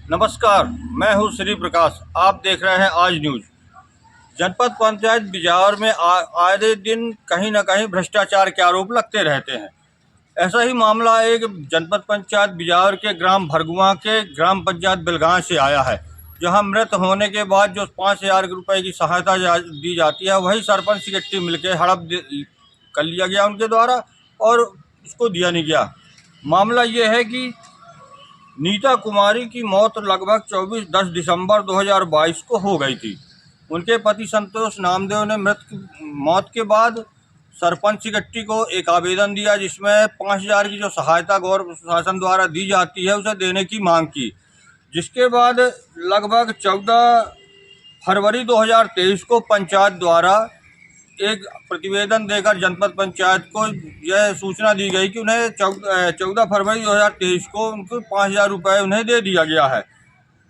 नमस्कार, मैं हूं श्री प्रकाश। आप देख रहे हैं आज न्यूज। जनपद पंचायत बिजावर में आए दिन कहीं न कहीं भ्रष्टाचार के आरोप लगते रहते हैं। ऐसा ही मामला एक जनपद पंचायत बिजावर के ग्राम भरगुआ के ग्राम पंचायत बिलगांव से आया है, जहां मृत होने के बाद जो 5,000 रुपए की सहायता दी जाती है, वही सरपंच सेक्रेटरी मिलकर हड़प कर लिया गया उनके द्वारा और उसको दिया नहीं गया। मामला ये है कि नीता कुमारी की मौत लगभग 10 दिसंबर 2022 को हो गई थी। उनके पति संतोष नामदेव ने मौत के बाद सरपंच सेक्रेटरी को एक आवेदन दिया, जिसमें 5,000 की जो सहायता गौर शासन द्वारा दी जाती है उसे देने की मांग की। जिसके बाद लगभग 14 फरवरी 2023 को पंचायत द्वारा एक प्रतिवेदन देकर जनपद पंचायत को यह सूचना दी गई कि उन्हें 14 फरवरी 2023 को उनको 5,000 रुपये उन्हें दे दिया गया है।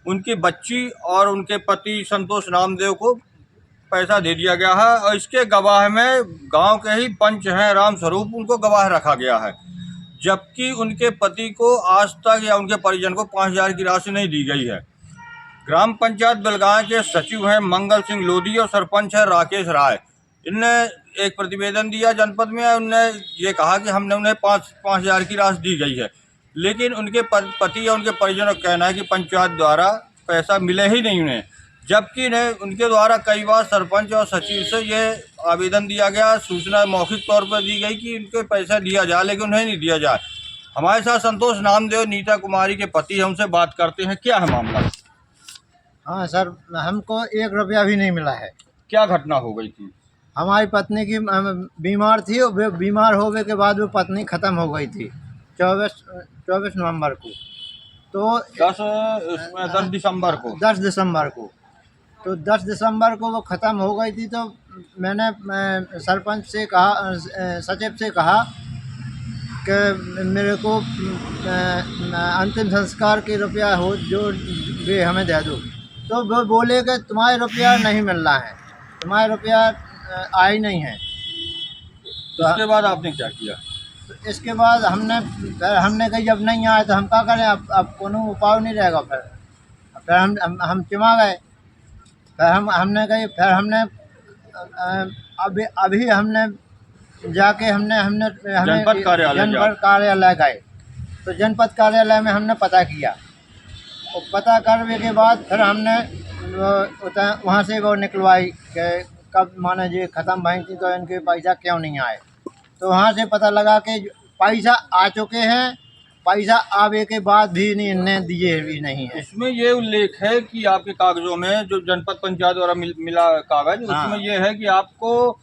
उनकी बच्ची और उनके पति संतोष नामदेव को पैसा दे दिया गया है और इसके गवाह में गांव के ही पंच हैं राम स्वरूप, उनको गवाह रखा गया है। जबकि उनके पति को आज तक या उनके परिजन को 5,000 की राशि नहीं दी गई है। ग्राम पंचायत बिलगांव के सचिव हैं मंगल सिंह लोधी और सरपंच है राकेश राय। इनने एक प्रतिवेदन दिया जनपद में। उनने ये कहा कि हमने उन्हें 5,000 की राशि दी गई है, लेकिन उनके पति या उनके परिजनों का कहना है कि पंचायत द्वारा पैसा मिले ही नहीं उन्हें। जबकि उनके द्वारा कई बार सरपंच और सचिव से ये आवेदन दिया गया, सूचना मौखिक तौर पर दी गई कि उनको पैसा दिया जाए, लेकिन उन्हें नहीं दिया जाए। हमारे साथ संतोष नामदेव नीता कुमारी के पति हैं, उनसे बात करते हैं। क्या है मामला? हाँ सर, हमको 1 रुपया भी नहीं मिला है। क्या घटना हो गई थी? हमारी पत्नी की बीमार थी और वे बीमार होने के बाद वो पत्नी ख़त्म हो गई थी 24 नवंबर को। तो 10 दिसंबर को 10 दिसंबर को तो 10 दिसंबर को वो ख़त्म हो गई थी। तो मैंने सरपंच से कहा, सचिव से कहा कि मेरे को अंतिम संस्कार के रुपया हो जो वे हमें दे दो। तो वो बोले कि तुम्हारे रुपया नहीं मिल रहा है, तुम्हारे रुपया आई नहीं है। तो इसके बाद आपने क्या किया? तो इसके बाद हमने कही जब नहीं आए तो हम क्या करें, अब कोनो उपाय नहीं रहेगा। फिर हम चिमा गए। फिर हमने कही, फिर हमने अभी हमने जाके हमने जनपद कार्यालय गए। तो जनपद कार्यालय में हमने पता किया और पता करने के बाद फिर हमने वहाँ से वो निकलवाई कि कब माने जी ख़त्म भई थी तो इनके पैसा क्यों नहीं आए। तो वहाँ से पता लगा कि पैसा आ चुके हैं, पैसा आवे के बाद भी इन्हें दिए भी नहीं है। इसमें ये उल्लेख है कि आपके कागजों में जो जनपद पंचायत द्वारा मिला कागज, हाँ। उसमें ये है कि आपको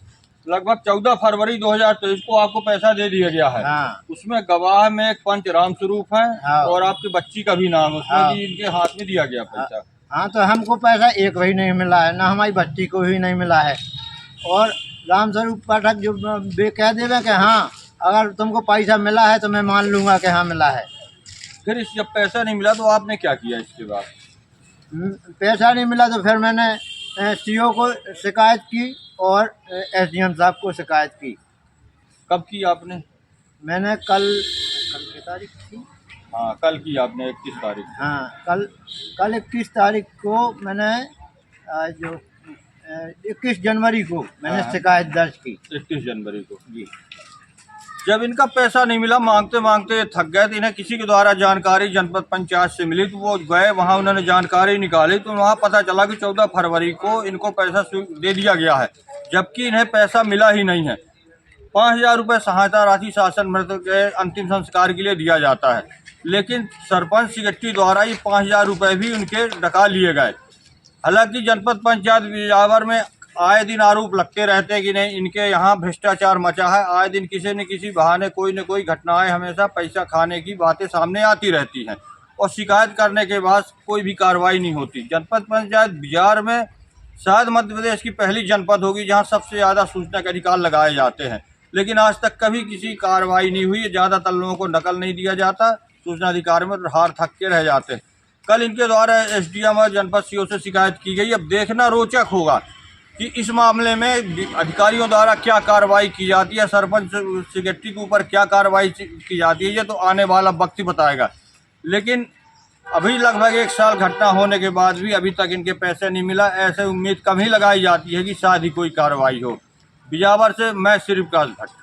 लगभग 14 फरवरी 2023 को आपको पैसा दे दिया गया है। हाँ। उसमें गवाह में एक पंच राम स्वरूप है। हाँ। और आपकी बच्ची का भी नाम उसमें हाँ। कि इनके हाथ में दिया गया पैसा। हाँ, तो हमको पैसा एक भी नहीं मिला है, ना हमारी बच्ची को भी नहीं मिला है। और राम स्वरूप पाठक जो वे कह देवे कि हाँ अगर तुमको पैसा मिला है तो मैं मान लूँगा कि हाँ मिला है। फिर जब पैसा नहीं मिला तो आपने क्या किया इसके बाद? पैसा नहीं मिला तो फिर मैंने सीओ को शिकायत की और एसडीएम साहब को शिकायत की। कब की आपने? मैंने कल की तारीख थी। हाँ, कल की आपने 21 तारीख। हाँ, कल 21 तारीख को मैंने जो 21 जनवरी को मैंने हाँ। शिकायत दर्ज की। 21 जनवरी को जी। जब इनका पैसा नहीं मिला, मांगते मांगते थक गए, तो इन्हें किसी के द्वारा जानकारी जनपद पंचायत से मिली। तो वो गए वहाँ, उन्होंने जानकारी निकाली तो वहाँ पता चला कि 14 फरवरी को इनको पैसा दे दिया गया है, जबकि इन्हें पैसा मिला ही नहीं है। 5,000 रुपये सहायता राशि शासन मृत के अंतिम संस्कार के लिए दिया जाता है, लेकिन सरपंच सेक्रेटरी द्वारा ये 5,000 रुपये भी उनके डका लिए गए। हालांकि जनपद पंचायत बिजावर में आए दिन आरोप लगते रहते हैं कि नहीं इनके यहाँ भ्रष्टाचार मचा है। आए दिन किसी न किसी बहाने कोई न कोई घटनाएं, हमेशा पैसा खाने की बातें सामने आती रहती हैं और शिकायत करने के बाद कोई भी कार्रवाई नहीं होती। जनपद पंचायत बिहार में शायद मध्य प्रदेश की पहली जनपद होगी जहाँ सबसे ज़्यादा सूचना के अधिकार लगाए जाते हैं, लेकिन आज तक कभी किसी कार्रवाई नहीं हुई। ज़्यादातर लोगों को नकल नहीं दिया जाता, सूचना अधिकार में हार थक के रह जाते हैं। कल इनके द्वारा एसडीएम और जनपद सीओ से शिकायत की गई। अब देखना रोचक होगा कि इस मामले में अधिकारियों द्वारा क्या कार्रवाई की जाती है, सरपंच सेक्रेटरी के ऊपर क्या कार्रवाई की जाती है, ये तो आने वाला वक्त ही बताएगा। लेकिन अभी लगभग 1 साल घटना होने के बाद भी अभी तक इनके पैसे नहीं मिला। ऐसे उम्मीद कम ही लगाई जाती है कि शायद ही कोई कार्रवाई हो। बिजावर से मैं श्री प्रकाश भट्ट।